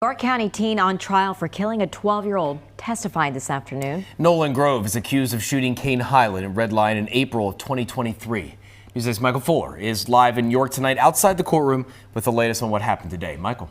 York County teen on trial for killing a 12-year-old testified this afternoon. Nolan Grove is accused of shooting Kane Highland in Red Lion in April of 2023. News 8's Michael Fuller is live in York tonight outside the courtroom with the latest on what happened today. Michael.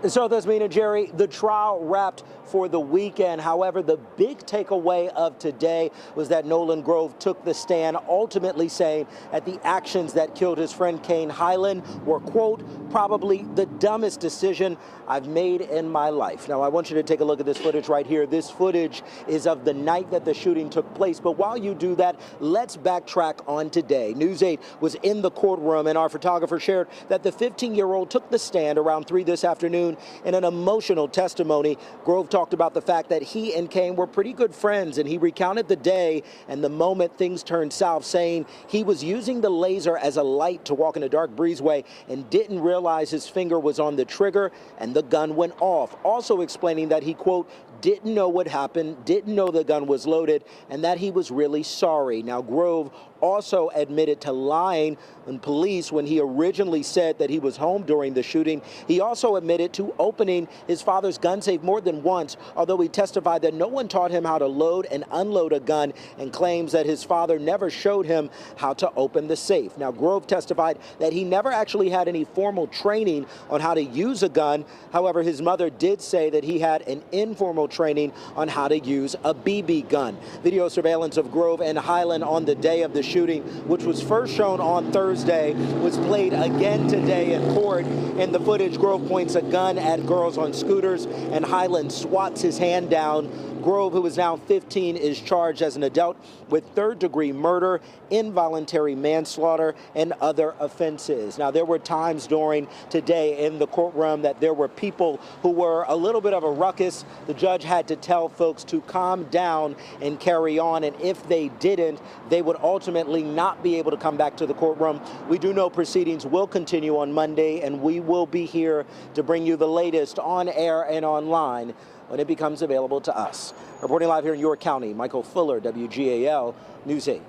So, Thesmina, Jerry, the trial wrapped for the weekend. However, the big takeaway of today was that Nolan Grove took the stand, ultimately saying that the actions that killed his friend Kane Highland were, quote, probably the dumbest decision I've made in my life. Now, I want you to take a look at this footage right here. This footage is of the night that the shooting took place. But while you do that, let's backtrack on today. News 8 was in the courtroom, and our photographer shared that the 15-year-old took the stand around 3 this afternoon. In an emotional testimony, Grove talked about the fact that he and Kane were pretty good friends, and he recounted the day and the moment things turned south, saying he was using the laser as a light to walk in a dark breezeway and didn't realize his finger was on the trigger and the gun went off. Also explaining that he, quote, didn't know what happened, didn't know the gun was loaded, and that he was really sorry. Now, Grove also admitted to lying on police when he originally said that he was home during the shooting. He also admitted to opening his father's gun safe more than once, although he testified that no one taught him how to load and unload a gun, and claims that his father never showed him how to open the safe. Now, Grove testified that he never actually had any formal training on how to use a gun. However, his mother did say that he had an informal training on how to use a BB gun. Video surveillance of Grove and Highland on the day of the shooting, which was first shown on Thursday, was played again today in court. In the footage, Grove points a gun at girls on scooters, and Highland swats his hand down. Grove, who is now 15, is charged as an adult with third-degree murder, involuntary manslaughter, and other offenses. Now, there were times during today in the courtroom that there were people who were a little bit of a ruckus. The judge had to tell folks to calm down and carry on, and if they didn't, they would ultimately not be able to come back to the courtroom. We do know proceedings will continue on Monday, and we will be here to bring you the latest on air and online when it becomes available to us. Reporting live here in York County, Michael Fuller, WGAL News 8.